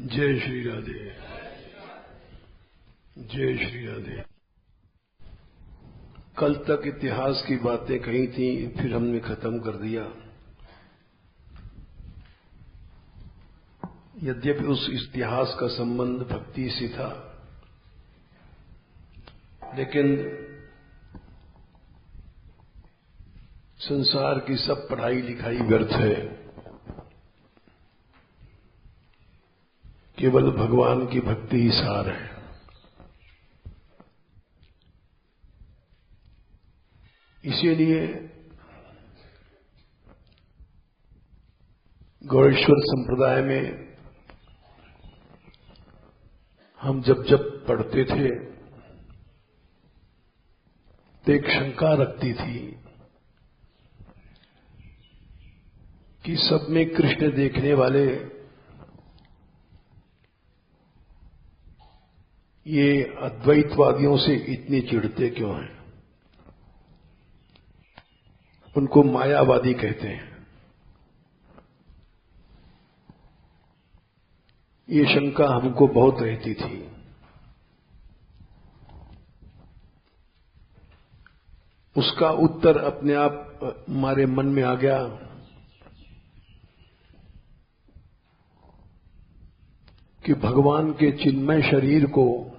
जय श्री राधे। जय श्री राधे। कल तक इतिहास की बातें कही थी, फिर हमने खत्म कर दिया। यद्यपि उस इतिहास का संबंध भक्ति से था, लेकिन संसार की सब पढ़ाई लिखाई व्यर्थ है। केवल भगवान की भक्ति ही सार है। इसीलिए गौड़ेश्वर संप्रदाय में हम जब जब पढ़ते थे तो एक शंका रखती थी कि सब में कृष्ण देखने वाले ये अद्वैतवादियों से इतने चिढ़ते क्यों हैं? उनको मायावादी कहते हैं। ये शंका हमको बहुत रहती थी। उसका उत्तर अपने आप हमारे मन में आ गया कि भगवान के चिन्मय शरीर को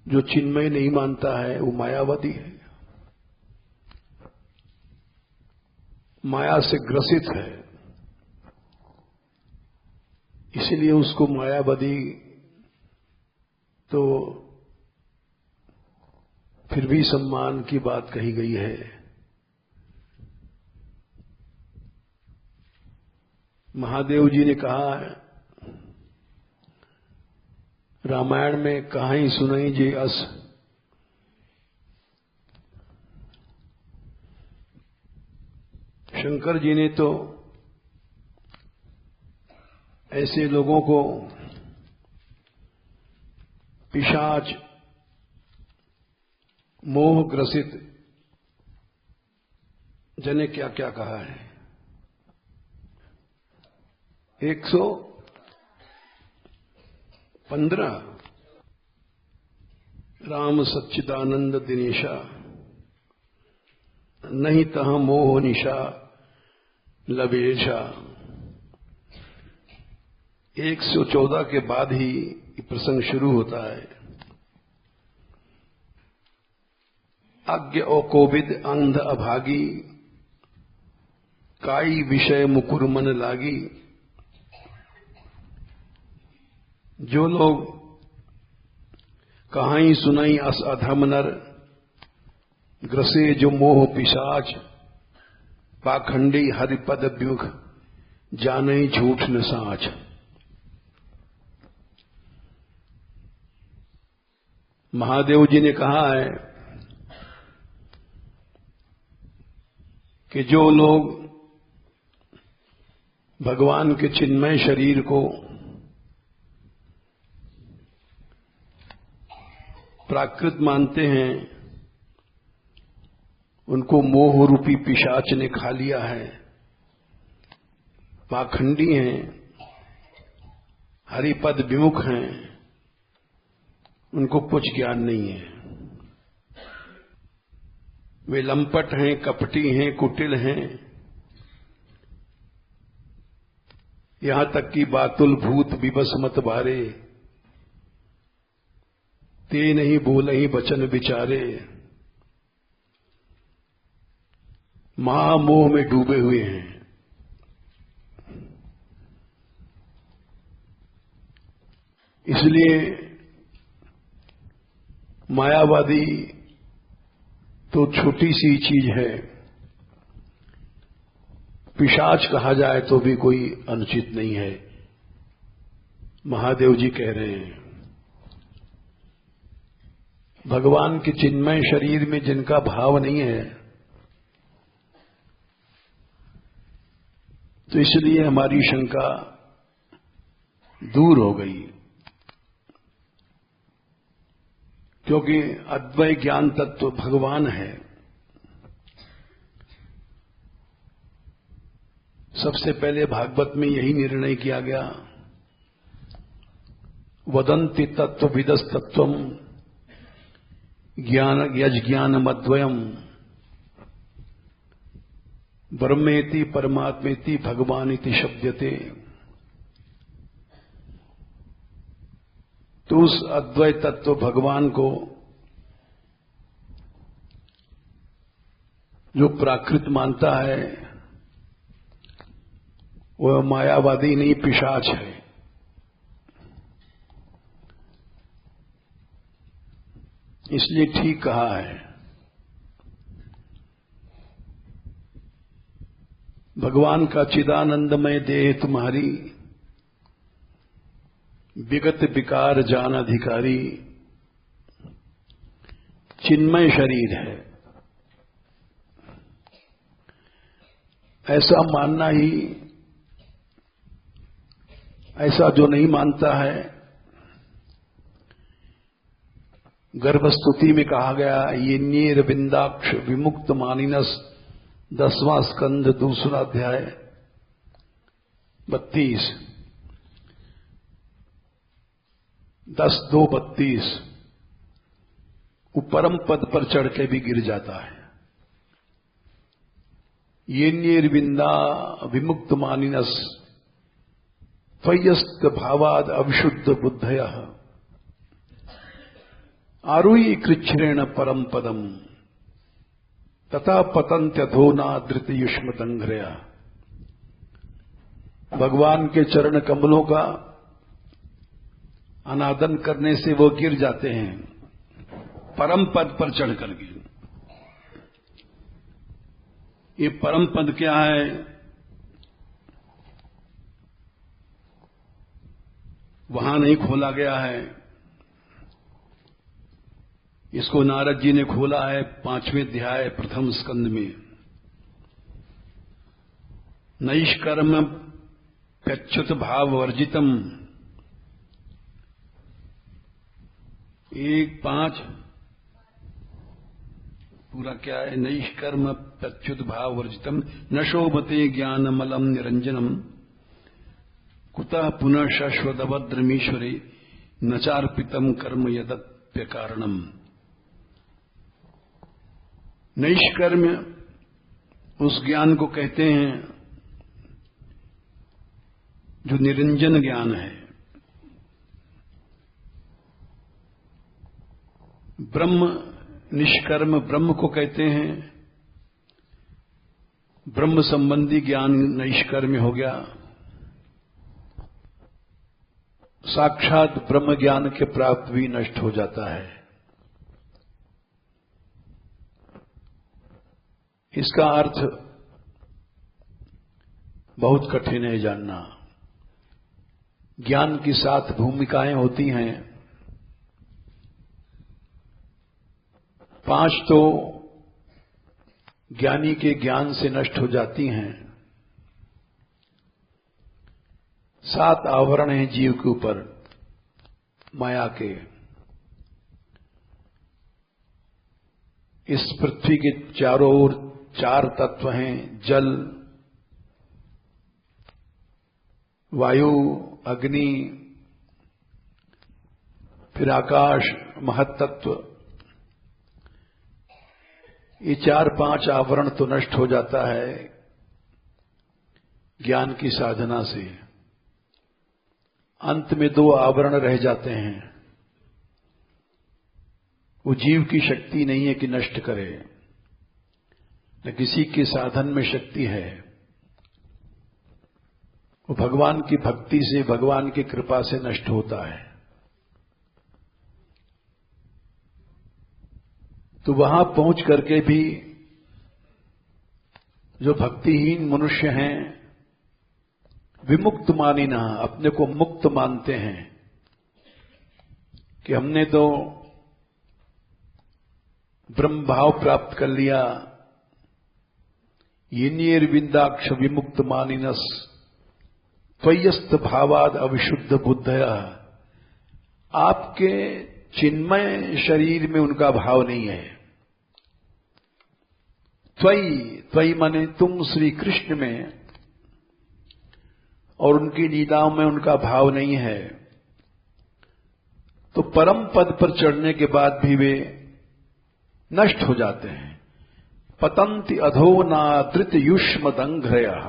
जो चिन्मय नहीं मानता है वो मायावादी है, माया से ग्रसित है। इसलिए उसको मायावादी तो फिर भी सम्मान की बात कही गई है। महादेव जी ने कहा है, रामायण में कहानी सुनाई जे अस, शंकर जी ने तो ऐसे लोगों को पिशाच मोह ग्रसित जने क्या क्या कहा है। 115 राम सच्चिदानंद दिनेशा नहीं तह मोह निशा लबेशा। 114 के बाद ही प्रसंग शुरू होता है। अज्ञ और कोविद अंध अभागी, काई विषय मुकुर मन लागी। जो लोग कहानी सुनाई अस अधम नर, ग्रसे जो मोह पिशाच। पाखंडी हरिपद व्युख, जाने झूठ न साच। महादेव जी ने कहा है कि जो लोग भगवान के चिन्मय शरीर को प्राकृत मानते हैं, उनको मोह रूपी पिशाच ने खा लिया है। पाखंडी हैं, हरिपद विमुख हैं, उनको कुछ ज्ञान नहीं है। वे लंपट हैं, कपटी हैं, कुटिल हैं। यहां तक कि बातुल भूत विवश मत बारे, ते नहीं बोले ही वचन विचारे। महामोह में डूबे हुए हैं। इसलिए मायावादी तो छोटी सी चीज है, पिशाच कहा जाए तो भी कोई अनुचित नहीं है। महादेव जी कह रहे हैं भगवान के चिन्मय शरीर में जिनका भाव नहीं है, तो इसलिए हमारी शंका दूर हो गई। क्योंकि अद्वैत ज्ञान तत्व भगवान है। सबसे पहले भागवत में यही निर्णय किया गया, वदन्ति तत्त्वविदस्तत्त्वम् ज्ञान यज्ञानमद्वयम् ब्रह्मेति परमात्मेति भगवानिति शब्दते। तो उस अद्वैत तत्व भगवान को जो प्राकृत मानता है वह मायावादी नहीं, पिशाच है। इसलिए ठीक कहा है, भगवान का चिदानंदमय देह तुम्हारी, विगत विकार जान अधिकारी, चिन्मय शरीर है। ऐसा मानना ही, ऐसा जो नहीं मानता है, गर्भस्तुति में कहा गया, ये नीर बिंदाक्ष विमुक्त मानिनस, 10वां स्कंद 2रा अध्याय 32, 10:2-32, वो परम पद पर चढ़ के भी गिर जाता है। ये निर्विंदा विमुक्त मानिनस त्वयस्त भावाद अविशुद्ध बुद्धयः आरुही कृच्छ्रेण परम पदम तथा पतंत्यधोना धृतयुष्म दंघ्रया। भगवान के चरण कमलों का अनादन करने से वो गिर जाते हैं परम पद पर चढ़ करके। ये परम पद क्या है? वहां नहीं खोला गया है, इसको नारद जी ने खोला है 5वें अध्याय 1 स्कंद में। नैष्कर्म प्रच्युत भाव वर्जितम 1:5 पूरा क्या है? नैष्कर्म प्रच्युत भाव वर्जितम न शोभते ज्ञानमलम निरंजनम कुतः पुनः शश्वतभद्रमीश्वरे न चार्पितम कर्म यदप्य कारणम। नैष्कर्म उस ज्ञान को कहते हैं जो निरंजन ज्ञान है। ब्रह्म निष्कर्म ब्रह्म को कहते हैं। ब्रह्म संबंधी ज्ञान नैष्कर्म्य हो गया। साक्षात ब्रह्म ज्ञान के प्राप्त भी नष्ट हो जाता है। इसका अर्थ बहुत कठिन है जानना। ज्ञान की 7 भूमिकाएं होती हैं। 5 तो ज्ञानी के ज्ञान से नष्ट हो जाती हैं। 7 आवरण हैं जीव के ऊपर माया के। इस पृथ्वी के चारों ओर 4 तत्व हैं, जल, वायु, अग्नि, फिर आकाश, महत्तत्व। ये 4-5 आवरण तो नष्ट हो जाता है ज्ञान की साधना से। अंत में 2 आवरण रह जाते हैं। वो जीव की शक्ति नहीं है कि नष्ट करे, न किसी के साधन में शक्ति है। वो भगवान की भक्ति से, भगवान की कृपा से नष्ट होता है। तो वहां पहुंच करके भी जो भक्तिहीन मनुष्य हैं, विमुक्त मानिना, अपने को मुक्त मानते हैं कि हमने तो ब्रह्म भाव प्राप्त कर लिया। ये निर्विंदाक्ष विमुक्त मानिनस त्वयस्त भावाद अविशुद्ध बुद्धया। आपके चिन्मय शरीर में उनका भाव नहीं है। त्वयी, त्वयी माने तुम श्री कृष्ण में, और उनकी लीलाओं में उनका भाव नहीं है, तो परम पद पर चढ़ने के बाद भी वे नष्ट हो जाते हैं। पतंति अधो नादृत युष्म दंघ्रयः।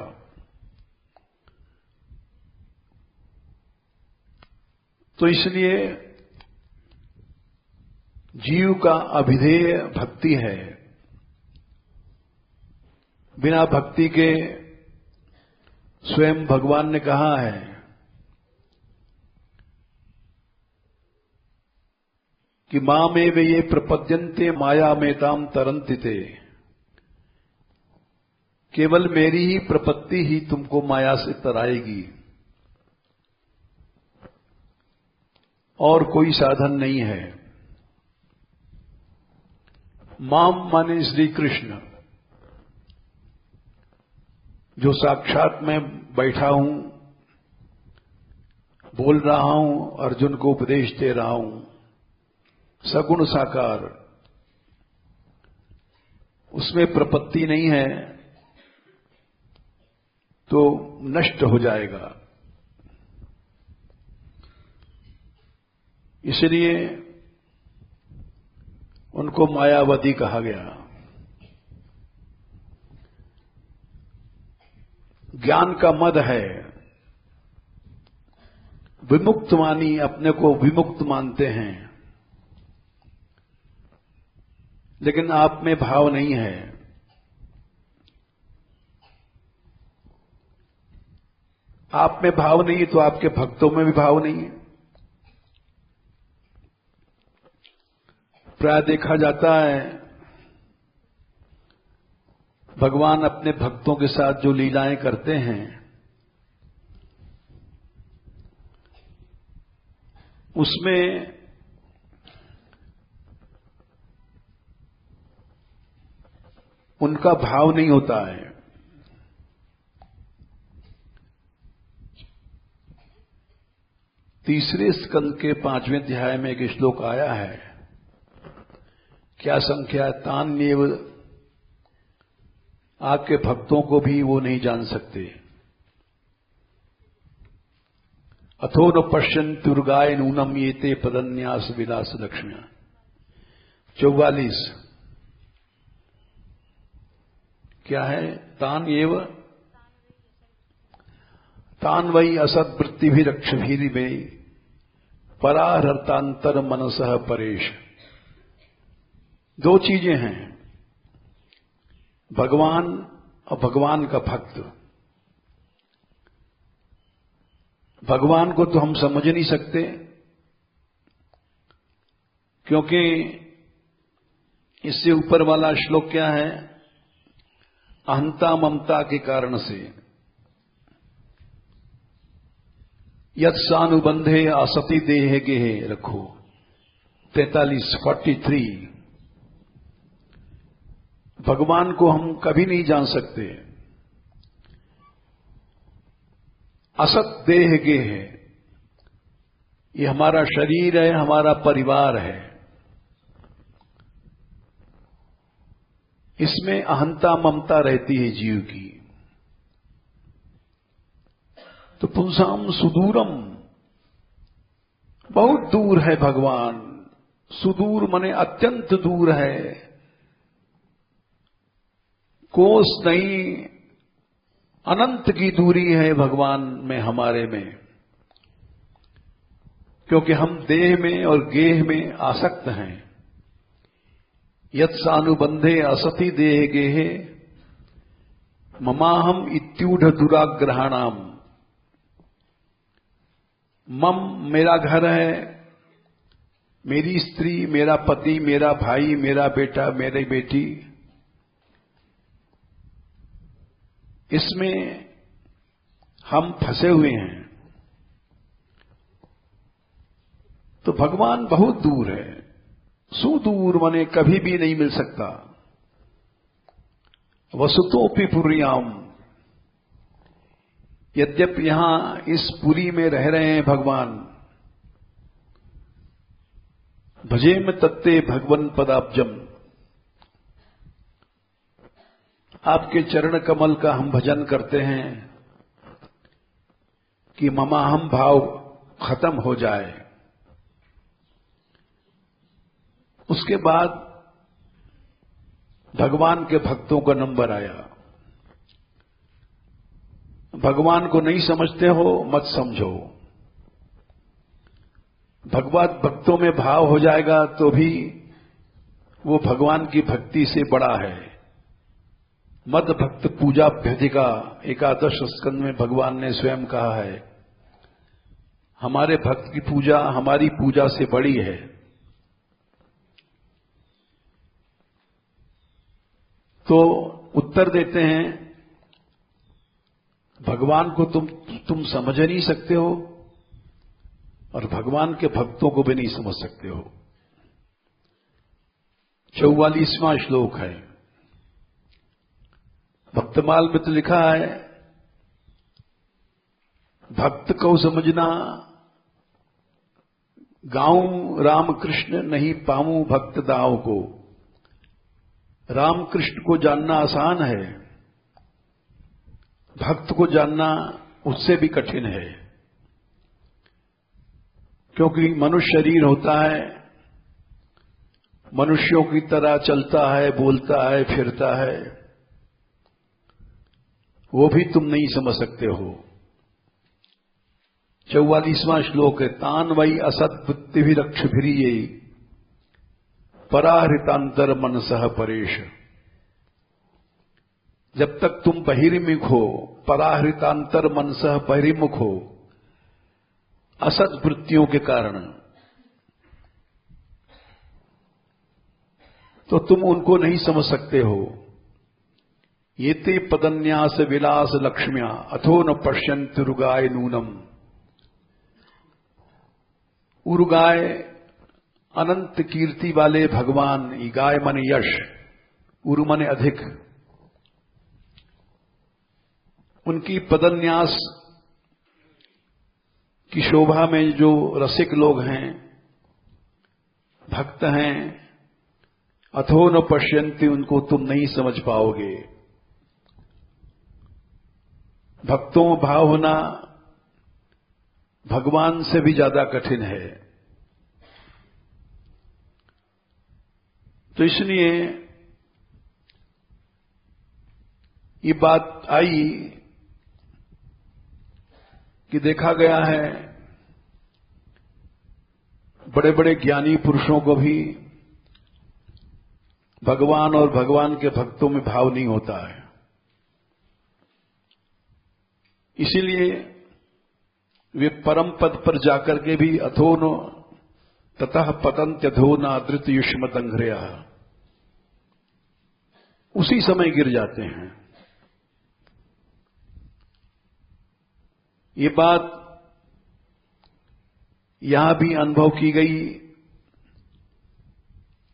तो इसलिए जीव का अभिधेय भक्ति है। बिना भक्ति के स्वयं भगवान ने कहा है कि मामेव ये प्रपद्यन्ते माया मेताम तरन्ति ते। केवल मेरी ही प्रपत्ति ही तुमको माया से तराएगी, और कोई साधन नहीं है। माम माने श्री कृष्ण, जो साक्षात मैं बैठा हूं, बोल रहा हूं, अर्जुन को उपदेश दे रहा हूं, सगुण साकार, उसमें प्रपत्ति नहीं है तो नष्ट हो जाएगा। इसलिए उनको मायावती कहा गया। ज्ञान का मद है, विमुक्त मानी अपने को विमुक्त मानते हैं, लेकिन आप में भाव नहीं है। आप में भाव नहीं तो आपके भक्तों में भी भाव नहीं है। प्राय देखा जाता है भगवान अपने भक्तों के साथ जो लीलाएं करते हैं, उसमें उनका भाव नहीं होता है। तीसरे स्कंद के 5वें अध्याय में एक श्लोक आया है, क्या संख्या, तान्येव, आपके भक्तों को भी वो नहीं जान सकते। अथो न पश्यन्त्युर्गाय नूनम येते पदन्यास विलास लक्ष्म्या। 44 क्या है, तान एव तान वही असद वृत्ति भी रक्षभीरी में पराहर्तांतर मनसः परेश। दो चीजें हैं, भगवान और भगवान का भक्त। भगवान को तो हम समझ नहीं सकते, क्योंकि इससे ऊपर वाला श्लोक क्या है, अहंता ममता के कारण से यत्सानुबंधे असति देह गेहे रखो। 43 भगवान को हम कभी नहीं जान सकते। असत देह गेह, ये हमारा शरीर है, हमारा परिवार है, इसमें अहंता ममता रहती है जीव की। तो पुंसाम सुदूरम, बहुत दूर है भगवान। सुदूर माने अत्यंत दूर है, कोस नहीं, अनंत की दूरी है भगवान में हमारे में, क्योंकि हम देह में और गेह में आसक्त हैं। यत्सानुबंधे असति देह गेहे ममाहम इत्यूढ़ दुराग्रहाणाम। मम मेरा घर है, मेरी स्त्री, मेरा पति, मेरा भाई, मेरा बेटा, मेरी बेटी, इसमें हम फंसे हुए हैं। तो भगवान बहुत दूर है, सुदूर माने कभी भी नहीं मिल सकता। वसुतोपि पुर्याम, यद्यपि यहां इस पुरी में रह रहे हैं भगवान। भजेम तत्ते भगवन पदाब्जम, आपके चरण कमल का हम भजन करते हैं। कि ममाहम भाव खत्म हो जाए, उसके बाद भगवान के भक्तों का नंबर आया। भगवान को नहीं समझते हो, मत समझो। भगवत भक्तों में भाव हो जाएगा तो भी वो भगवान की भक्ति से बड़ा है। मद भक्त पूजाभ्यधिका, एकादश स्कंद में भगवान ने स्वयं कहा है, हमारे भक्त की पूजा हमारी पूजा से बड़ी है। तो उत्तर देते हैं, भगवान को तुम समझ नहीं सकते हो और भगवान के भक्तों को भी नहीं समझ सकते हो। 44वां श्लोक है, भक्तमाल में तो लिखा है, भक्त को समझना गाऊं राम कृष्ण नहीं पाऊं भक्त दाव को। राम कृष्ण को जानना आसान है, भक्त को जानना उससे भी कठिन है। क्योंकि मनुष्य शरीर होता है, मनुष्यों की तरह चलता है, बोलता है, फिरता है, वो भी तुम नहीं समझ सकते हो। 44वां श्लोक है, तान वही असत बुद्धि भी रक्ष भिरी पराहृतांतर मनसह परेश। जब तक तुम बहिर्मुख हो, पराहृतांतर मनसह बहिर्मुख हो, असत वृत्तियों के कारण, तो तुम उनको नहीं समझ सकते हो। ये ते पदन्यास विलास लक्ष्म्या अथो न पश्यंत उरुगाय नूनम। उरुगाय अनंत कीर्ति वाले भगवान, गाय मन यश, उरु मन अधिक, उनकी पदन्यास की शोभा में जो रसिक लोग हैं, भक्त हैं, अथो न पश्यंती, उनको तुम नहीं समझ पाओगे। भक्तों में भाव होना भगवान से भी ज्यादा कठिन है। तो इसलिए ये बात आई कि देखा गया है, बड़े बड़े ज्ञानी पुरुषों को भी भगवान और भगवान के भक्तों में भाव नहीं होता है। इसीलिए वे परम पद पर जाकर के भी अथोनो ततः पतंत्यधो नादृत युष्मतंघ्रया, उसी समय गिर जाते हैं। ये बात यहां भी अनुभव की गई।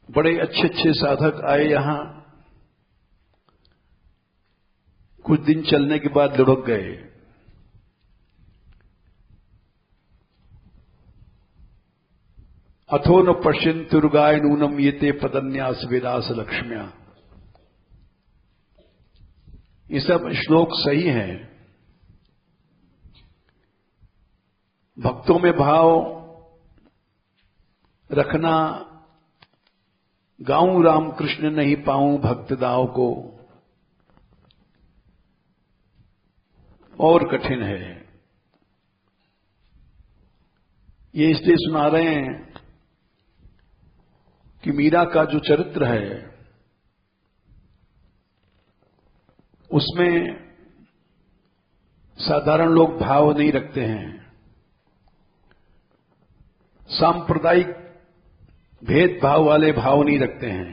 बड़े अच्छे अच्छे साधक आए यहां, कुछ दिन चलने के बाद लुढ़क गए। अथो न पश्यंतुर्गाय नूनम ये ते पदन्यास विलास लक्ष्म्या। ये सब श्लोक सही हैं। भक्तों में भाव रखना, गाऊं राम कृष्ण नहीं पाऊं भक्त दाव को, और कठिन है। ये इसलिए सुना रहे हैं कि मीरा का जो चरित्र है उसमें साधारण लोग भाव नहीं रखते हैं। सांप्रदायिक भेदभाव वाले भाव नहीं रखते हैं।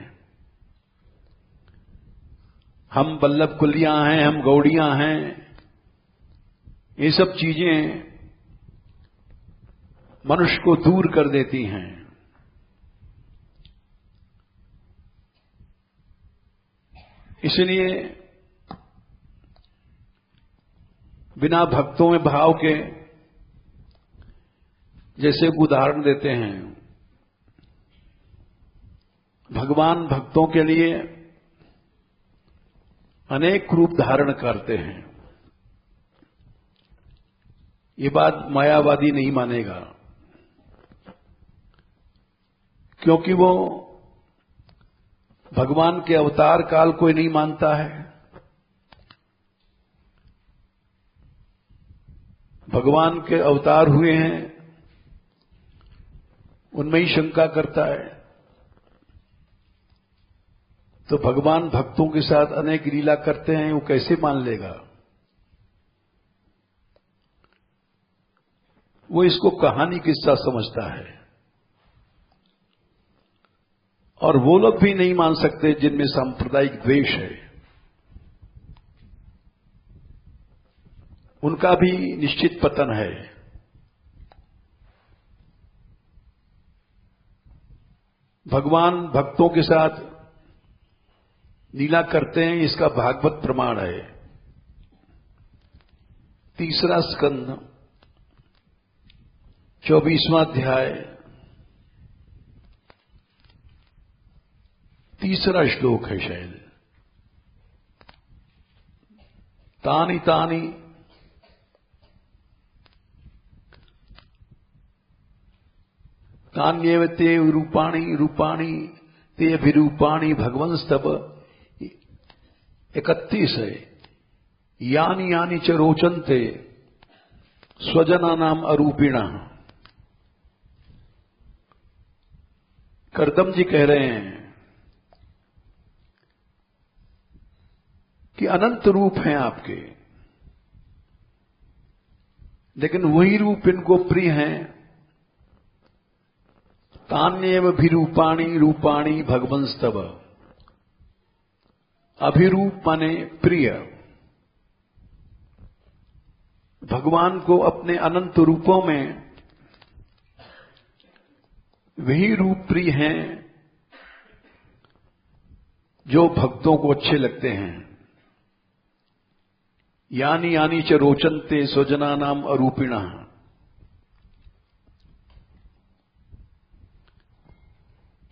हम बल्लभ कुलियां हैं, हम गौड़ियां हैं, ये सब चीजें मनुष्य को दूर कर देती हैं। इसलिए बिना भक्तों में भाव के, जैसे उदाहरण देते हैं, भगवान भक्तों के लिए अनेक रूप धारण करते हैं। ये बात मायावादी नहीं मानेगा, क्योंकि वो भगवान के अवतार काल कोई नहीं मानता है। भगवान के अवतार हुए हैं उनमें ही शंका करता है, तो भगवान भक्तों के साथ अनेक लीला करते हैं, वो कैसे मान लेगा? वो इसको कहानी किस्सा समझता है। और वो लोग भी नहीं मान सकते जिनमें सांप्रदायिक द्वेष है, उनका भी निश्चित पतन है। भगवान भक्तों के साथ लीला करते हैं, इसका भागवत प्रमाण है। 3 स्कंद 24वां अध्याय 3 श्लोक है शायद। तानि तानि तान्येव ते रूपाणि रूपाणि ते अभिरूपाणि भगवंस्तव। 31 है। यानि यानि च रोचन्ते स्वजनानाम अरूपिणः। करदम जी कह रहे हैं कि अनंत रूप हैं आपके, लेकिन वही रूप इनको प्रिय हैं। तान्येव अभिरूपाणि रूपाणि भगवंस्तव। अभिरूप माने प्रिय। भगवान को अपने अनंत रूपों में वही रूप प्रिय हैं जो भक्तों को अच्छे लगते हैं। यानी यानी च रोचन्ते स्वजनानाम अरूपिणः।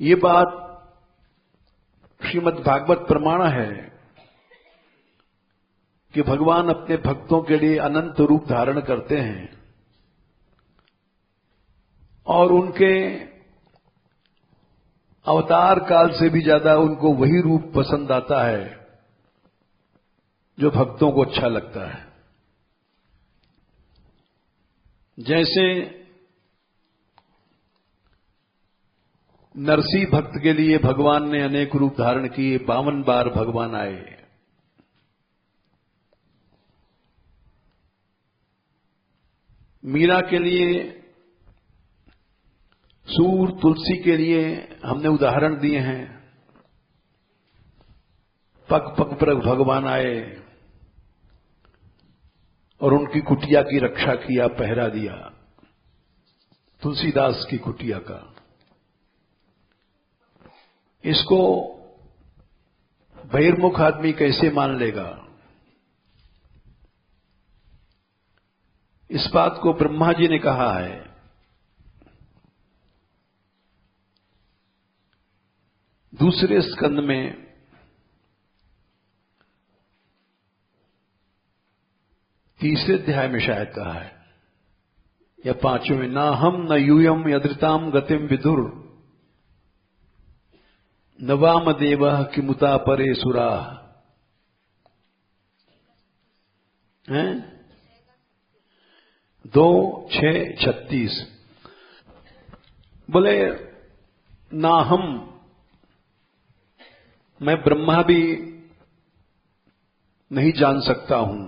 ये बात श्रीमद् भागवत प्रमाण है कि भगवान अपने भक्तों के लिए अनंत रूप धारण करते हैं और उनके अवतार काल से भी ज्यादा उनको वही रूप पसंद आता है जो भक्तों को अच्छा लगता है। जैसे नरसिंह भक्त के लिए भगवान ने अनेक रूप धारण किए, 52 बार भगवान आए। मीरा के लिए, सूर, तुलसी के लिए हमने उदाहरण दिए हैं। पग पग पर भगवान आए और उनकी कुटिया की रक्षा किया, पहरा दिया, तुलसीदास की कुटिया का। इसको बहिर्मुख आदमी कैसे मान लेगा? इस बात को ब्रह्मा जी ने कहा है। दूसरे स्कंद में 3 अध्याय में शायद कहा है या 5वें में, ना हम न यूयम यदृताम गतिम विदुर नवाम देव किमुता परे सुरा। हैं 2:6-36 बोले, ना हम, मैं ब्रह्मा भी नहीं जान सकता हूं।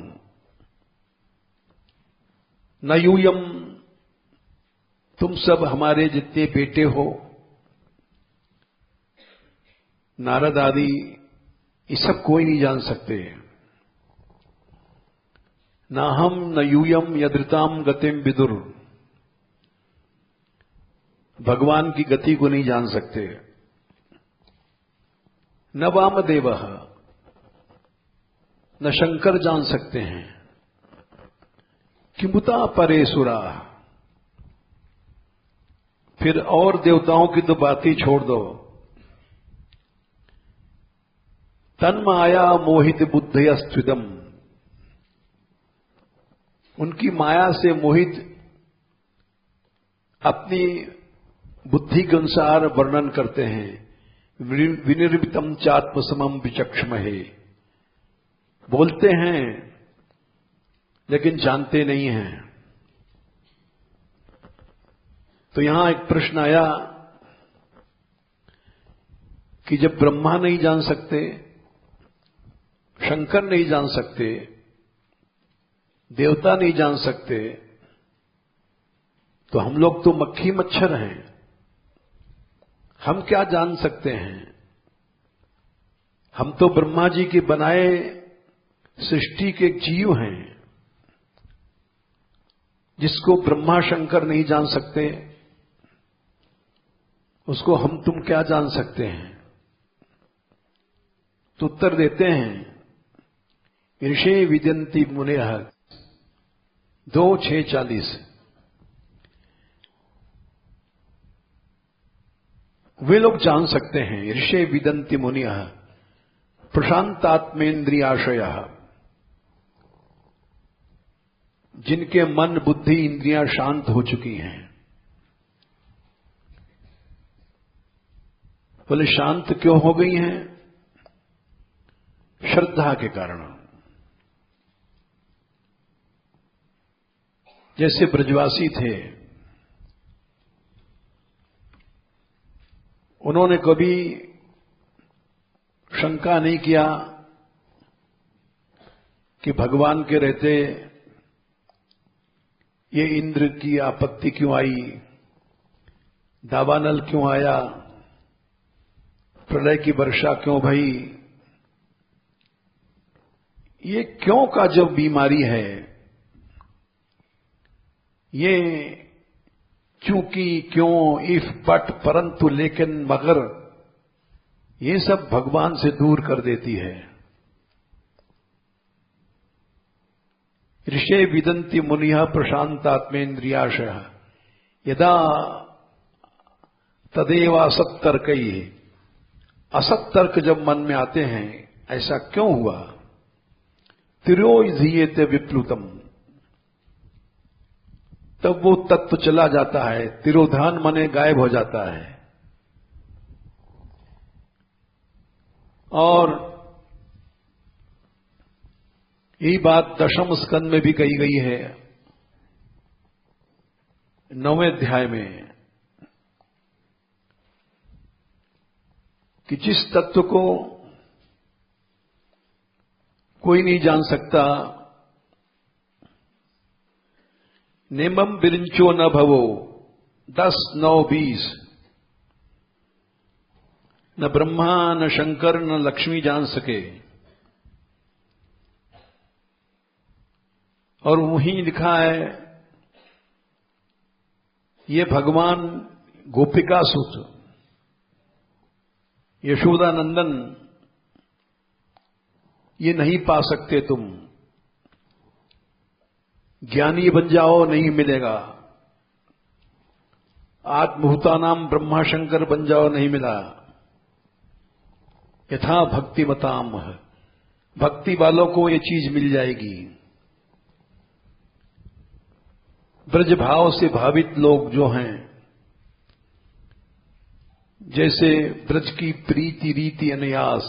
न यूयम, तुम सब हमारे जितने बेटे हो, नारद आदि, ये सब कोई नहीं जान सकते। ना हम न यूयम यदृताम गतिम विदुर, भगवान की गति को नहीं जान सकते। न वामदेव, न शंकर जान सकते हैं। किमुता परे सुरा, फिर और देवताओं की तो बात ही छोड़ दो। तन्माया मोहित बुद्धयस्त्विदम, उनकी माया से मोहित अपनी बुद्धि के अनुसार वर्णन करते हैं। विनिर्मितम चात्मसमम विचक्षमहे, बोलते हैं लेकिन जानते नहीं हैं। तो यहां एक प्रश्न आया कि जब ब्रह्मा नहीं जान सकते, शंकर नहीं जान सकते, देवता नहीं जान सकते, तो हम लोग तो मक्खी मच्छर हैं, हम क्या जान सकते हैं? हम तो ब्रह्मा जी के बनाए सृष्टि के जीव हैं, जिसको ब्रह्मा शंकर नहीं जान सकते, उसको हम तुम क्या जान सकते हैं? तो उत्तर देते हैं, ऋषे विदन्ति मुनयः 2:6-40। वे लोग जान सकते हैं। ऋषे विदन्ति मुनयः प्रशांतात्मेन्द्रियाशयः, जिनके मन बुद्धि इंद्रियां शांत हो चुकी हैं। बोले शांत क्यों हो गई हैं? श्रद्धा के कारण। जैसे ब्रजवासी थे, उन्होंने कभी शंका नहीं किया कि भगवान के रहते ये इंद्र की आपत्ति क्यों आई, दावानल क्यों आया, प्रलय की वर्षा क्यों भई। ये क्यों का जो बीमारी है, ये चूंकि क्यों, इफ बट परंतु लेकिन मगर, ये सब भगवान से दूर कर देती है। ऋषे विदन्ति मुनिः प्रशांतात्मेन्द्रियाशयः यदा तदेव असत्तर्कैः, असत्तर्क जब मन में आते हैं, ऐसा क्यों हुआ? तिरोधीयते विप्लुतम, तब वो तत्व चला जाता है, तिरोधान माने गायब हो जाता है। और यही बात दशम स्कंद में भी कही गई है, 9वें अध्याय में, कि जिस तत्व को कोई नहीं जान सकता, नेमम बिरिंचो न भवो 10, 9, 20, न ब्रह्मा न शंकर न लक्ष्मी जान सके। और वहीं लिखा है, ये भगवान गोपिका सुत यशोदा नंदन, ये नहीं पा सकते तुम, ज्ञानी बन जाओ नहीं मिलेगा, आत्मभूतानाम ब्रह्मा शंकर बन जाओ नहीं मिला। यथा भक्ति मताम, भक्ति वालों को ये चीज मिल जाएगी। ब्रज भाव से भावित लोग जो हैं, जैसे ब्रज की प्रीति रीति अनयास,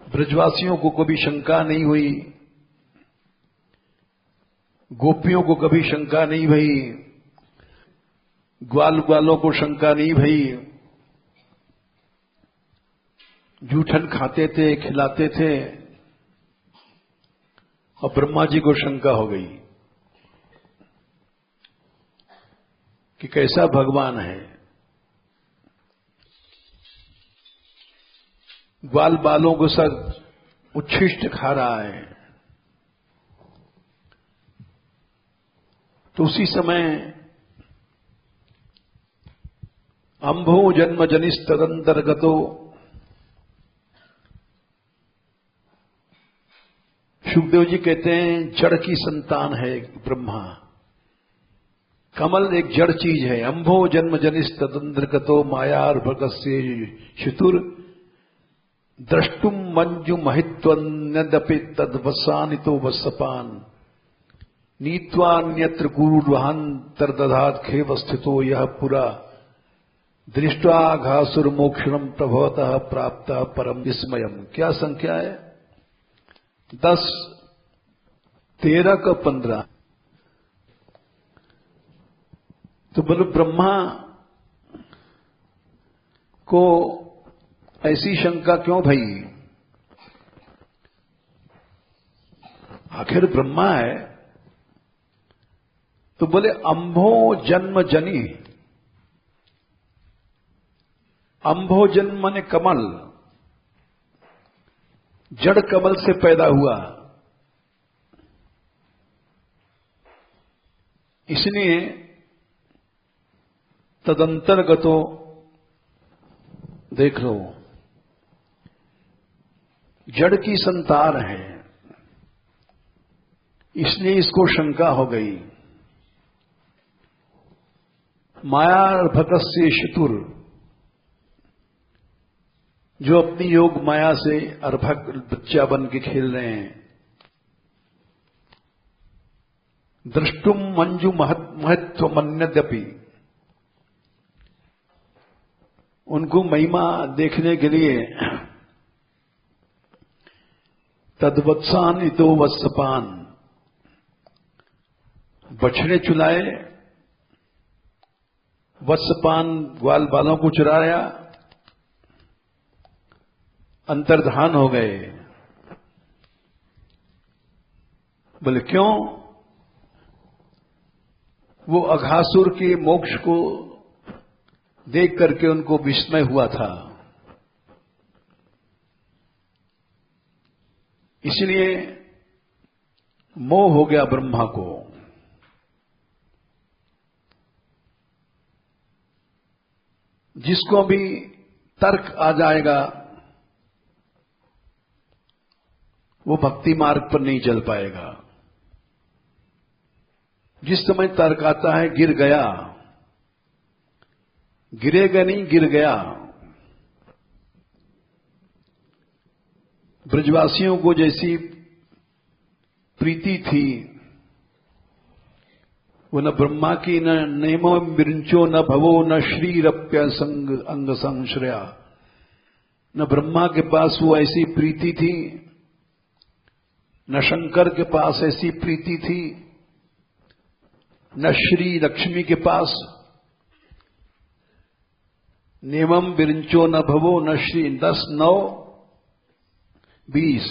ब्रजवासियों को कभी शंका नहीं हुई, गोपियों को कभी शंका नहीं भई, ग्वाल ग्वालों को शंका नहीं भई, जूठन खाते थे, खिलाते थे, और ब्रह्मा जी को शंका हो गई कि कैसा भगवान है, ग्वाल बालों को सब उच्छिष्ट खा रहा है। तो उसी समय अंभो जन्म जनिस तदंतर्गतो, सुखदेव जी कहते हैं जड़ की संतान है ब्रह्मा। कमल एक जड़ चीज है। अंभो जन्म जनिस तदंतर्गतो मायार भगस्य शितुर द्रष्टुम मंजु महित्वन्यदपि तद्वसानितो वत्सपान नीत्वान्यत्र गुरुर्वहांतर्दधात खेव स्थितो यह पुरा दृष्ट्वा घासुर मोक्षणम प्रभवतः प्राप्त परम विस्मयम। क्या संख्या है? 10, 13 का 15। तो बोले ब्रह्मा को ऐसी शंका क्यों भई? आखिर ब्रह्मा है। तो बोले अंभो जन्म जनी। अंभो जन्म माने कमल, जड़ कमल से पैदा हुआ। इसलिए तदंतर्गतो देख लो, जड़ की संतान है, इसलिए इसको शंका हो गई। मायार्भकस्य शतुर, जो अपनी योग माया से अर्भक बच्चा बन के खेल रहे हैं। दृष्टुम मंजु महत्व मन्यद्यपि, उनको महिमा देखने के लिए तद्वत्सान इतो वत्सपान, बछड़े चुलाए, वत्सपान ग्वाल बालों को चुराया, अंतर्धान हो गए। बोले क्यों? वो अघासुर के मोक्ष को देख करके उनको विस्मय हुआ था, इसलिए मोह हो गया ब्रह्मा को। जिसको भी तर्क आ जाएगा वो भक्ति मार्ग पर नहीं चल पाएगा। जिस समय तर्क आता है गिर गया, गिरेगा नहीं, गिर गया। ब्रजवासियों को जैसी प्रीति थी, वो न ब्रह्मा की, न नेमो विरंचो, न भवो, न श्रीरप्य संग अंग संश्रया। न ब्रह्मा के पास वो ऐसी प्रीति थी, न शंकर के पास ऐसी प्रीति थी, न श्री लक्ष्मी के पास। नेमम विरंचो न भवो न श्री, 10, 9, 20,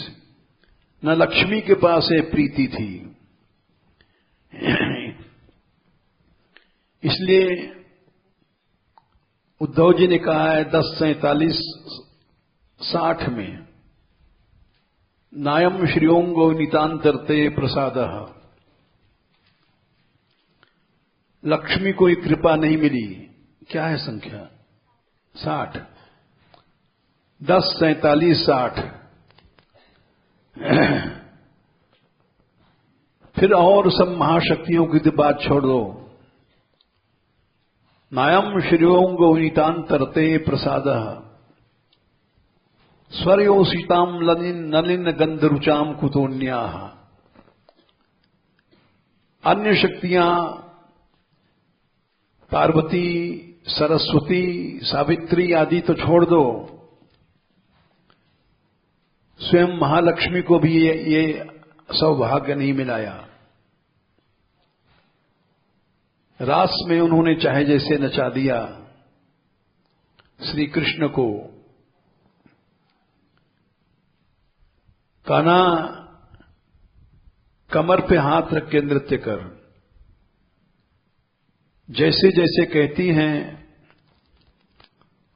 न लक्ष्मी के पास है प्रीति थी। इसलिए उद्धव जी ने कहा है 10:47, 60 में, नायम श्रियोंगो नितांतरते प्रसादः, लक्ष्मी को कृपा नहीं मिली। क्या है संख्या? 60, 10, 47, 60। फिर और सब महाशक्तियों की बात छोड़ दो। नायम श्रियोंगो नितांतरते प्रसादः, स्वर्योषिताम नलिन गंधरुचाम कुतोन्या। अन्य शक्तियां पार्वती, सरस्वती, सावित्री आदि तो छोड़ दो, स्वयं महालक्ष्मी को भी ये सौभाग्य नहीं मिलाया। रास में उन्होंने चाहे जैसे नचा दिया श्री कृष्ण को। कान्हा कमर पे हाथ रख के नृत्य कर, जैसे जैसे कहती हैं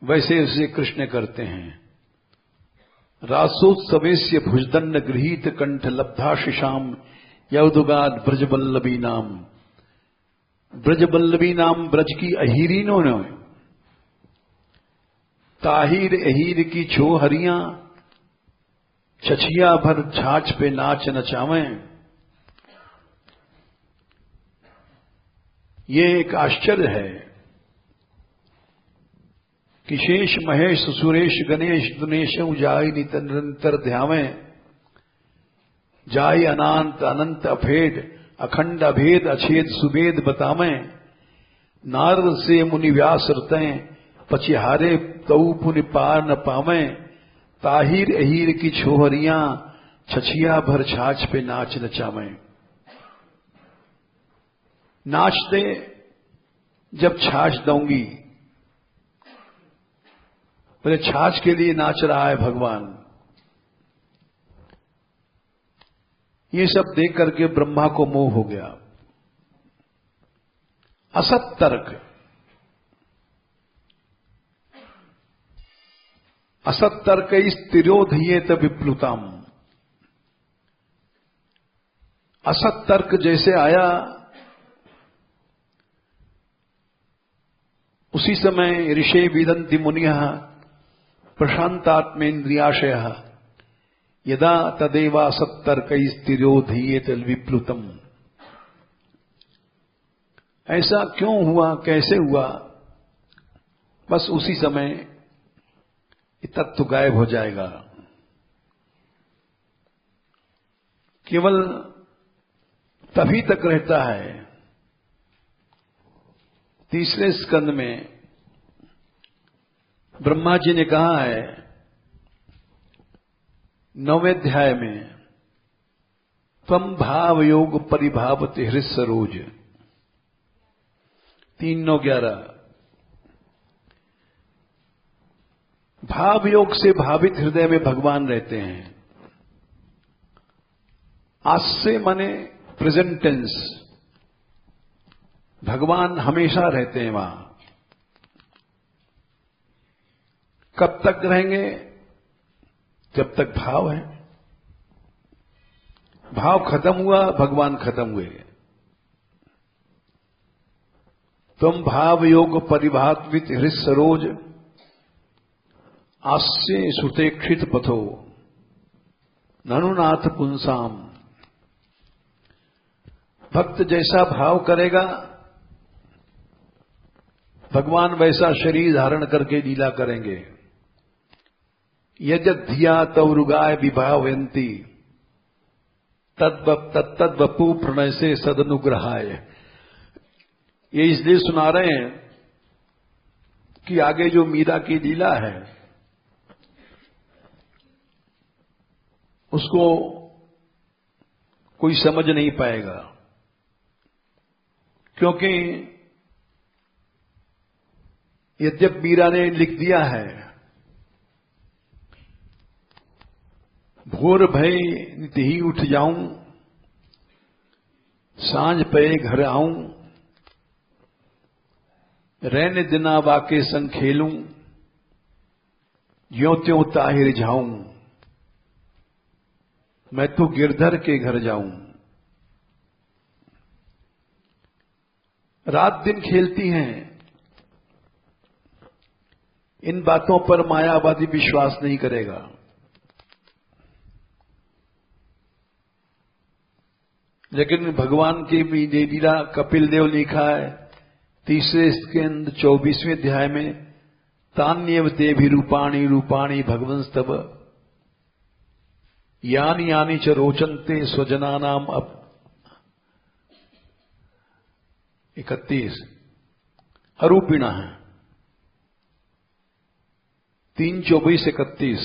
वैसे वैसे कृष्ण करते हैं। रासोत्सवेस्य भुजदंड गृहीत कंठ लब्धाशिषाम यौदुगाद ब्रजबल्लभी नाम। ब्रजबल्लभी नाम ब्रज की अहीरीनों ने ताहिर अहीर की छो हरियां, छछिया भर छाछ पे नाच नचावें। ये एक आश्चर्य है कि शेष महेश सुरेश गणेश दुनेश जाय निरंतर ध्यावें, जाय अनंत अनंत अभेद अखंड अभेद अछेद सुभेद बतावें, नारद से मुनि व्यास रतें पचिहारे तऊ पुनि पार न पावें, ताहिर अहीर की छोहरियां छछिया भर छाछ पे नाच नचावें। नाचते जब छाछ दूंगी, बोले छाछ के लिए नाच रहा है भगवान। ये सब देख करके ब्रह्मा को मोह हो गया। असत तर्क, असत तर्क तिरोधीयेत विप्लुतम। असत तर्क जैसे आया उसी समय ऋषि विदन्ति मुनियः प्रशांतात्मेन्द्रियाशय यदा तदेवा सत्तर्कैस्तिरोधीयेत विप्लुतम। ऐसा क्यों हुआ, कैसे हुआ, बस उसी समय तत्व गायब हो जाएगा। केवल तभी तक रहता है। तीसरे स्कंद में ब्रह्मा जी ने कहा है 9वें अध्याय में, त्वं भाव योग परिभावति हृत्सरोज 3:9-11। भाव योग से भावित हृदय में भगवान रहते हैं। आज से माने प्रेजेंट टेंस, भगवान हमेशा रहते हैं वहां। कब तक रहेंगे? जब तक भाव है। भाव खत्म हुआ, भगवान खत्म हुए। तुम भाव योग परिभावित हृत्सरोज आस्य सुतेक्षित पथो ननुनाथ पुंसाम। भक्त जैसा भाव करेगा, भगवान वैसा शरीर धारण करके लीला करेंगे। यजधिया तवरुगाय विभावयंती तत्तद्वपु प्रणय से सदनुग्रहाय। ये इसलिए सुना रहे हैं कि आगे जो मीरा की लीला है उसको कोई समझ नहीं पाएगा, क्योंकि यद्यप मीरा ने लिख दिया है, भोर भय नित ही उठ जाऊं, सांझ पे घर आऊं, रहने दिना वाके संग खेलूं, ज्यों त्यों ताहिर जाऊं, मैं तो गिरधर के घर जाऊं। रात दिन खेलती हैं। इन बातों पर मायावादी विश्वास नहीं करेगा। लेकिन भगवान की भी लीला कपिल देव लिखा है 3 स्कंद 24वें अध्याय में, तान्यव देवी रूपाणी रूपाणी भगवंस्तव यानी यानी च रोचन्ते स्वजनानाम। अब 31 अरूपिणा है 3:24-31।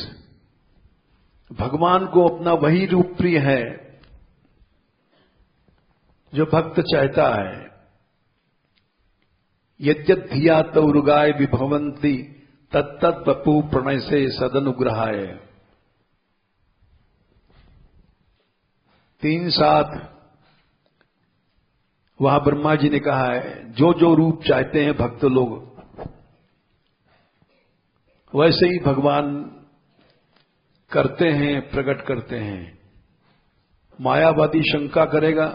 भगवान को अपना वही रूप प्रिय है जो भक्त चाहता है। यद्यधिया तवरुगाय विभवंती तत्तद्वपु प्रणय से सदनुग्रहाय। 3:7 वहां ब्रह्मा जी ने कहा है, जो जो रूप चाहते हैं भक्त लोग वैसे ही भगवान करते हैं, प्रकट करते हैं। मायावादी शंका करेगा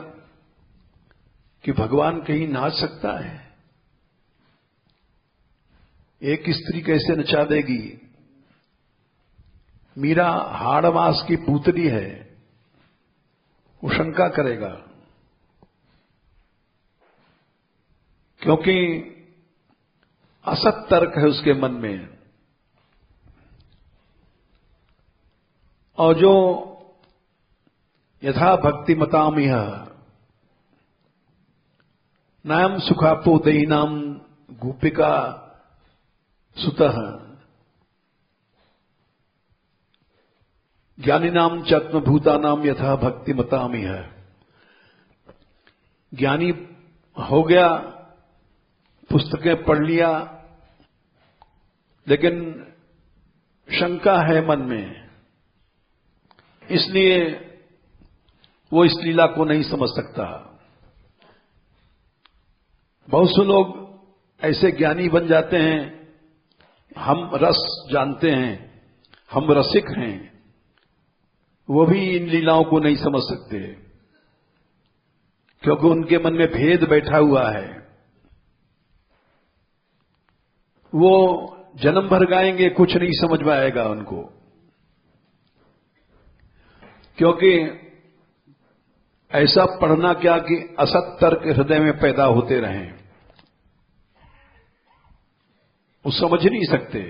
कि भगवान कहीं नाच सकता है? एक स्त्री कैसे नचा देगी? मीरा हाड़ मास की पुतली है, वो शंका करेगा, क्योंकि असत तर्क है उसके मन में। और जो यथा भक्ति मताम यह नाम सुखापोदयी नाम गोपिका सुतः ज्ञानी नाम चात्मभूता नाम यथा भक्ति मताम यह। ज्ञानी हो गया, पुस्तकें पढ़ लिया, लेकिन शंका है मन में, इसलिए वो इस लीला को नहीं समझ सकता। बहुत से लोग ऐसे ज्ञानी बन जाते हैं, हम रस जानते हैं, हम रसिक हैं, वो भी इन लीलाओं को नहीं समझ सकते, क्योंकि उनके मन में भेद बैठा हुआ है। वो जन्म भर गाएंगे, कुछ नहीं समझ में आएगा उनको, क्योंकि ऐसा पढ़ना क्या कि असत तर्क हृदय में पैदा होते रहें, वो समझ नहीं सकते।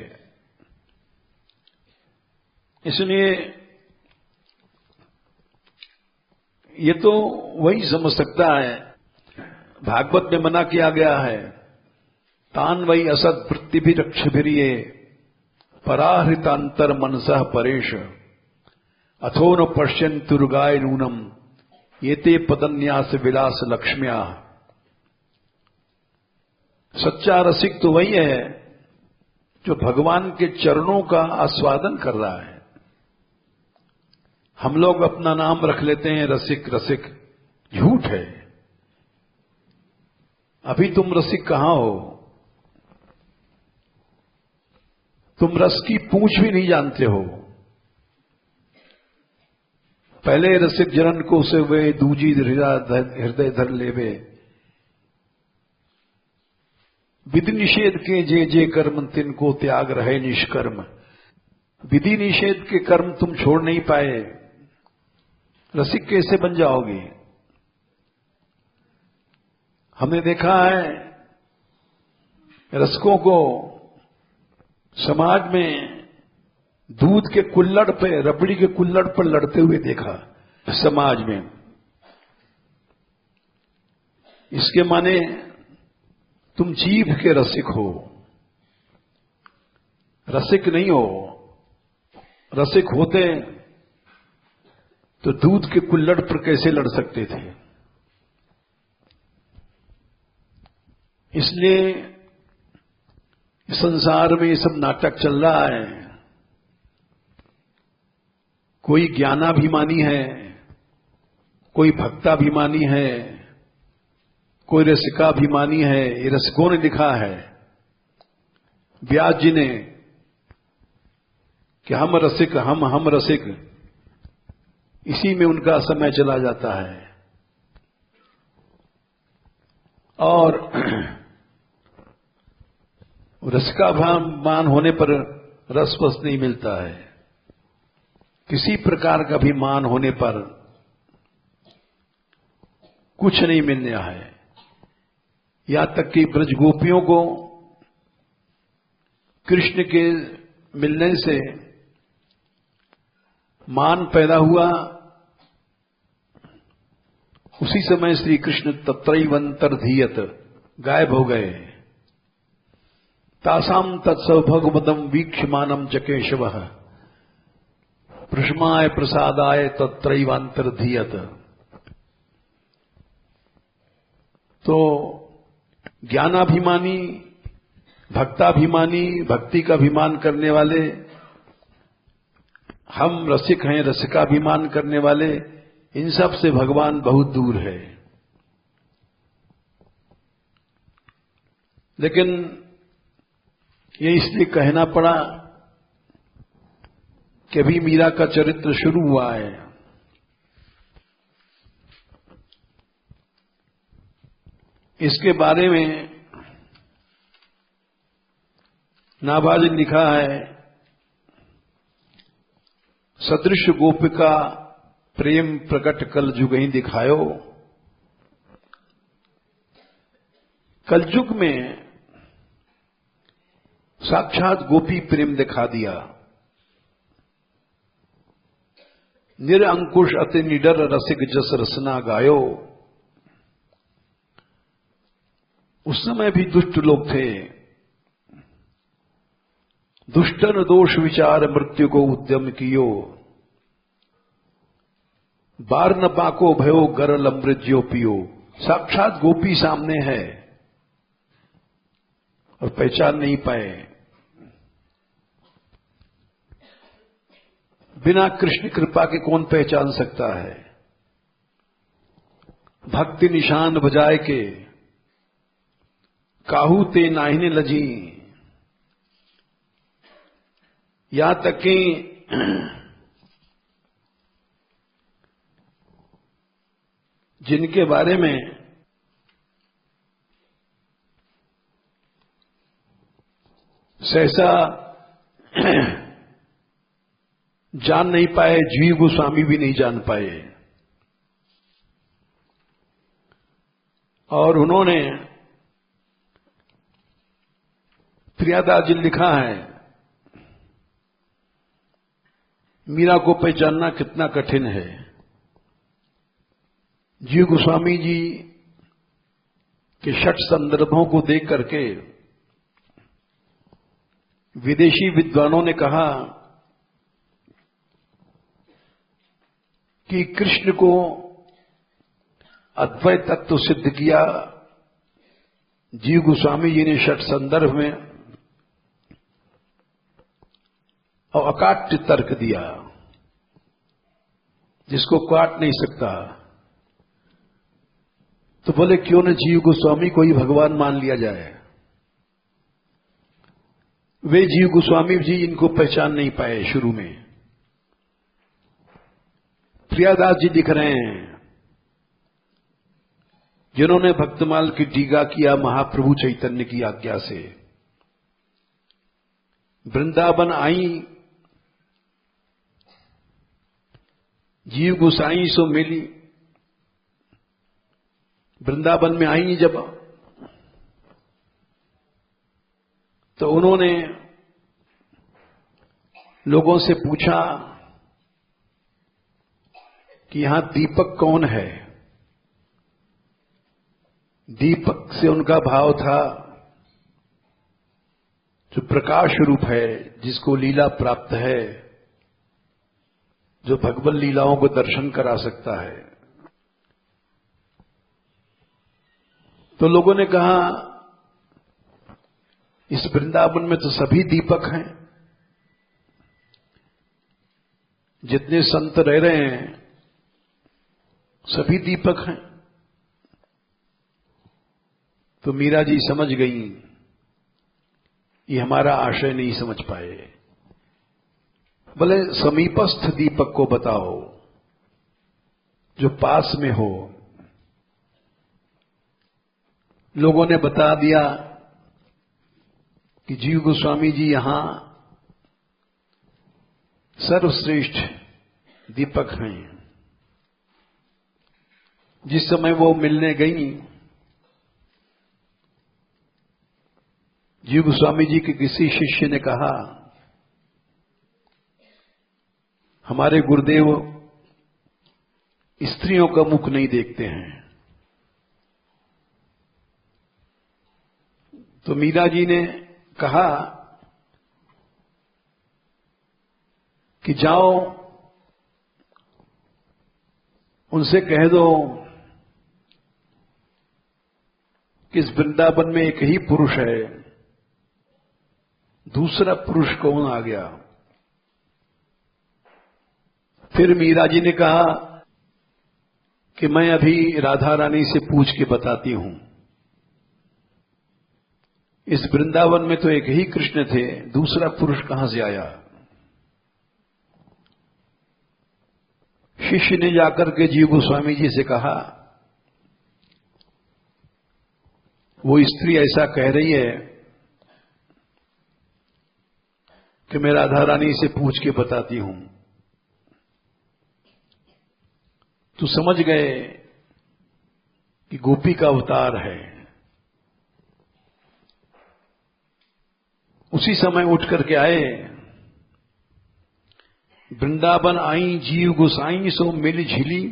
इसलिए ये तो वही समझ सकता है। भागवत में मना किया गया है, तान वही असत वृत्ति भी रक्षभिरिये पराहृतांतर मनसः परेश अथो न पश्यन् तुर्गाय नूनम येते पदन्यास विलास लक्ष्म्या। सच्चा रसिक तो वही है जो भगवान के चरणों का आस्वादन कर रहा है। हम लोग अपना नाम रख लेते हैं रसिक रसिक, झूठ है। अभी तुम रसिक कहां हो? तुम रस की पूंछ भी नहीं जानते हो। पहले रसिक जनन को से वे दूजी हृदय धर लेवे, विधि निषेध के जे जे कर्म तिनको त्याग रहे निष्कर्म। विधि निषेध के कर्म तुम छोड़ नहीं पाए, रसिक कैसे बन जाओगे? हमने देखा है रसिकों को समाज में दूध के कुल्हड़ पे, रबड़ी के कुल्हड़ पर लड़ते हुए देखा समाज में। इसके माने तुम जीभ के रसिक हो, रसिक नहीं हो। रसिक होते तो दूध के कुल्हड़ पर कैसे लड़ सकते थे? इसलिए संसार में ये सब नाटक चल रहा है। कोई ज्ञानाभिमानी है, कोई भक्ताभिमानी है, कोई रसिकाभिमानी है। ये रसिकों ने लिखा है, व्यास जी ने, कि हम रसिक, हम रसिक। इसी में उनका समय चला जाता है और रसिकाभिमान होने पर रसवस नहीं मिलता है। किसी प्रकार का भी मान होने पर कुछ नहीं मिलने है। यहां तक कि ब्रज गोपियों को कृष्ण के मिलने से मान पैदा हुआ, उसी समय श्री कृष्ण तत्रैवंतर्धीयत गायब हो गए। तासाम तत्सौभगवदम वीक्षमानम च केशवः प्रश्माय प्रसादाय तत्रैवांतर्धीयत। तो ज्ञानाभिमानी, भक्ताभिमानी, भक्ति का अभिमान करने वाले, हम रसिक हैं, रसिकाभिमान करने वाले, इन सब से भगवान बहुत दूर है। लेकिन ये इसलिए कहना पड़ा कि अभी मीरा का चरित्र शुरू हुआ है। इसके बारे में नाभाज ने लिखा है, सदृश गोपिका प्रेम प्रकट कल जुग ही दिखायो। कलयुग में साक्षात गोपी प्रेम दिखा दिया। निरअंकुश अति निडर रसिक जस रसना गायो। उस समय भी दुष्ट लोग थे। दुष्टन दोष विचार मृत्यु को उद्यम कियो। बार न पाको भयो गरल अमृत ज्यो पियो। साक्षात गोपी सामने है और पहचान नहीं पाए। बिना कृष्ण कृपा के कौन पहचान सकता है। भक्ति निशान बजाए के काहू ते नाहिने लजी। यहां तक कि जिनके बारे में सहसा जान नहीं पाए, जीव गोस्वामी भी नहीं जान पाए। और उन्होंने प्रियादास जी लिखा है, मीरा को पहचानना कितना कठिन है। जीव गोस्वामी जी के षट संदर्भों को देख करके विदेशी विद्वानों ने कहा कि कृष्ण को अद्वैत तत्व सिद्ध किया जीव गोस्वामी जी ने षट संदर्भ में, और अकाट्य तर्क दिया जिसको काट नहीं सकता। तो बोले क्यों न जीव गोस्वामी को ही भगवान मान लिया जाए। वे जीव गोस्वामी जी इनको पहचान नहीं पाए शुरू में। प्रियादास जी दिख रहे हैं जिन्होंने भक्तमाल की टीका किया महाप्रभु चैतन्य की आज्ञा से। वृंदावन आई जीव गोसाई सो मिली। वृंदावन में आई जब तो उन्होंने लोगों से पूछा कि यहां दीपक कौन है। दीपक से उनका भाव था जो प्रकाश रूप है, जिसको लीला प्राप्त है, जो भगवत लीलाओं को दर्शन करा सकता है। तो लोगों ने कहा इस वृंदावन में तो सभी दीपक हैं, जितने संत रह रहे हैं सभी दीपक हैं। तो मीरा जी समझ गई ये हमारा आशय नहीं समझ पाए। बोले समीपस्थ दीपक को बताओ जो पास में हो। लोगों ने बता दिया कि जीव गोस्वामी जी यहां सर्वश्रेष्ठ दीपक हैं। जिस समय वो मिलने गई, जीव गोस्वामी जी के किसी शिष्य ने कहा हमारे गुरुदेव स्त्रियों का मुख नहीं देखते हैं। तो मीरा जी ने कहा कि जाओ उनसे कह दो कि इस वृंदावन में एक ही पुरुष है, दूसरा पुरुष कौन आ गया। फिर मीरा जी ने कहा कि मैं अभी राधा रानी से पूछ के बताती हूं। इस वृंदावन में तो एक ही कृष्ण थे, दूसरा पुरुष कहां से आया। शिष्य ने जाकर के जीव गोस्वामी जी से कहा वो स्त्री ऐसा कह रही है कि मैं राधा रानी से पूछ के बताती हूं। तो समझ गए कि गोपी का अवतार है। उसी समय उठ करके आए वृंदावन आई जीव गुसाई सो मिल झिली,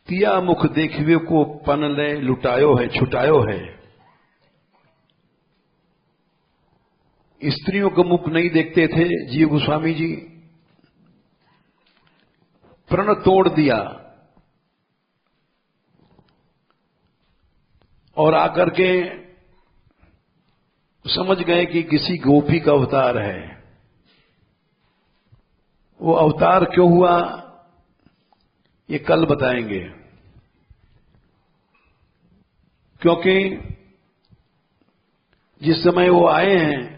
तिया मुख देखिवे को पन ले लुटायो है छुटायो है। स्त्रियों का मुख नहीं देखते थे जीव गोस्वामी जी, प्रण तोड़ दिया और आकर के समझ गए कि किसी गोपी का अवतार है। वो अवतार क्यों हुआ ये कल बताएंगे, क्योंकि जिस समय वो आए हैं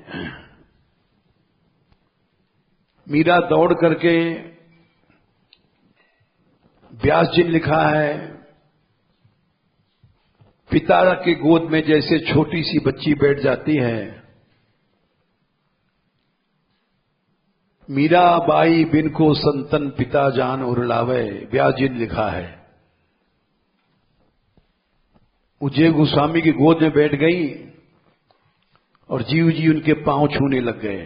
मीरा दौड़ करके, व्यास जी ने लिखा है, पिता के गोद में जैसे छोटी सी बच्ची बैठ जाती है, मीरा बाई बिन को संतन पिता जान उरलावे, व्यास जी ने लिखा है। उज्जय गोस्वामी की गोद में बैठ गई और जीव जी उनके पांव छूने लग गए।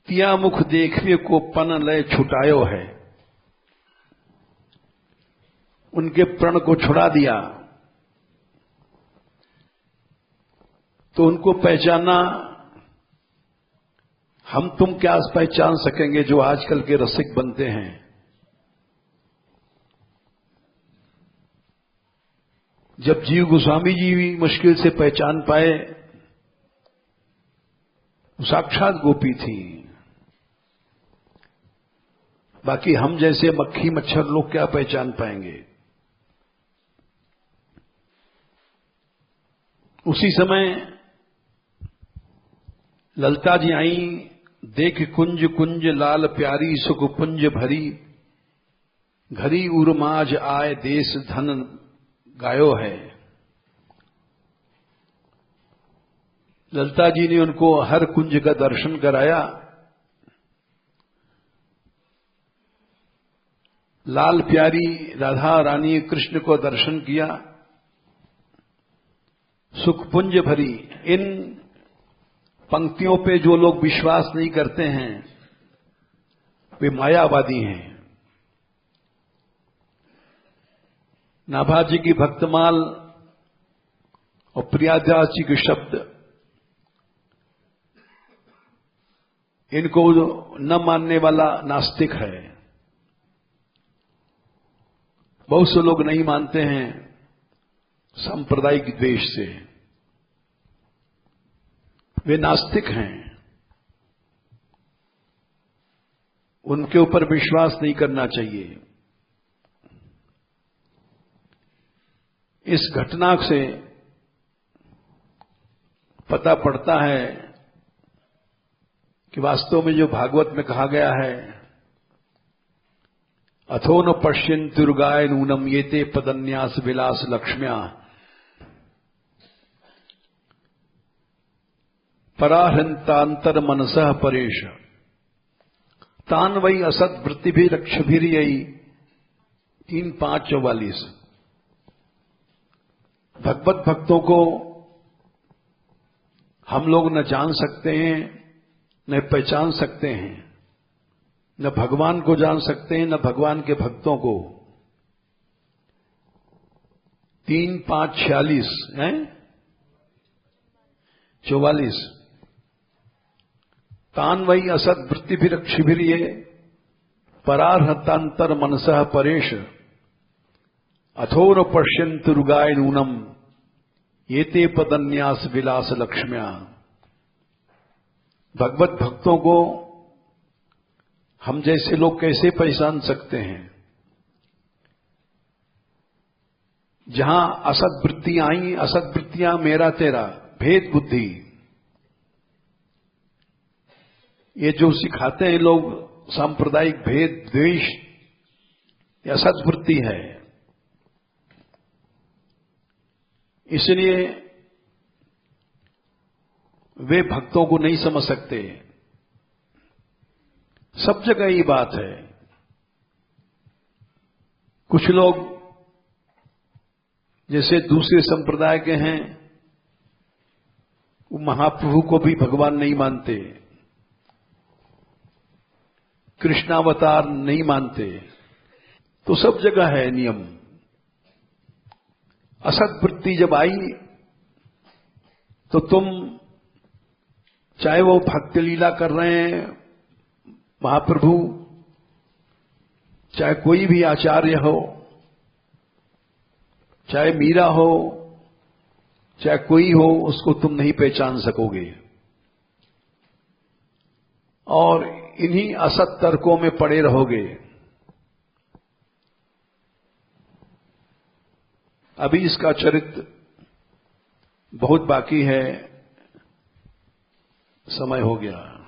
तिया मुख देखवे को पन लय छुटायो है, उनके प्रण को छुड़ा दिया। तो उनको पहचाना हम तुम क्या पहचान सकेंगे जो आजकल के रसिक बनते हैं। जब जीव गोस्वामी जी भी मुश्किल से पहचान पाए, साक्षात गोपी थी। बाकी हम जैसे मक्खी मच्छर लोग क्या पहचान पाएंगे। उसी समय ललता जी आई, देख कुंज कुंज लाल प्यारी सुख पुंज भरी, घरी उर्माज आए देश धन गायो है। ललता जी ने उनको हर कुंज का दर्शन कराया। लाल प्यारी राधा रानी कृष्ण को दर्शन किया। सुखपुंज भरी, इन पंक्तियों पे जो लोग विश्वास नहीं करते हैं वे मायावादी हैं। नाभाजी की भक्तमाल और प्रियादास जी के शब्द, इनको न मानने वाला नास्तिक है। बहुत से लोग नहीं मानते हैं सांप्रदायिक द्वेष से, वे नास्तिक हैं। उनके ऊपर विश्वास नहीं करना चाहिए। इस घटना से पता पड़ता है कि वास्तव में जो भागवत में कहा गया है, अथो न पश्यन्त्युर्गाय नूनम येते पदन्यास विलास लक्ष्म्या, पराहंतांतर मनसः परेश, तान वही असत वृत्ति भी रक्षभिर यही 3-5-44। भगवत भक्तों को हम लोग न जान सकते हैं न पहचान सकते हैं, न भगवान को जान सकते हैं न भगवान के भक्तों को। 3-5-46 है 44। तान वही असत वृत्ति भी रक्षिभिर ये परार्हतांतर मनसः परेश, अथोर पश्यन्तुर्गाय नूनम येते पदन्यास विलास लक्ष्म्या। भगवत भक्तों को हम जैसे लोग कैसे पहचान सकते हैं। जहां असत वृत्तियां आई, असत वृत्तियां मेरा तेरा, भेद बुद्धि, ये जो सिखाते हैं लोग सांप्रदायिक भेद द्वेष, यह असत वृत्ति है। इसलिए वे भक्तों को नहीं समझ सकते। सब जगह ये बात है। कुछ लोग जैसे दूसरे संप्रदाय के हैं, वो महाप्रभु को भी भगवान नहीं मानते। कृष्णावतार नहीं मानते, तो सब जगह है नियम। असत वृत्ति जब आई तो तुम, चाहे वो भक्ति लीला कर रहे हैं महाप्रभु, चाहे कोई भी आचार्य हो, चाहे मीरा हो, चाहे कोई हो, उसको तुम नहीं पहचान सकोगे और इन्हीं असत तर्कों में पड़े रहोगे। अभी इसका चरित्र बहुत बाकी है, समय हो गया।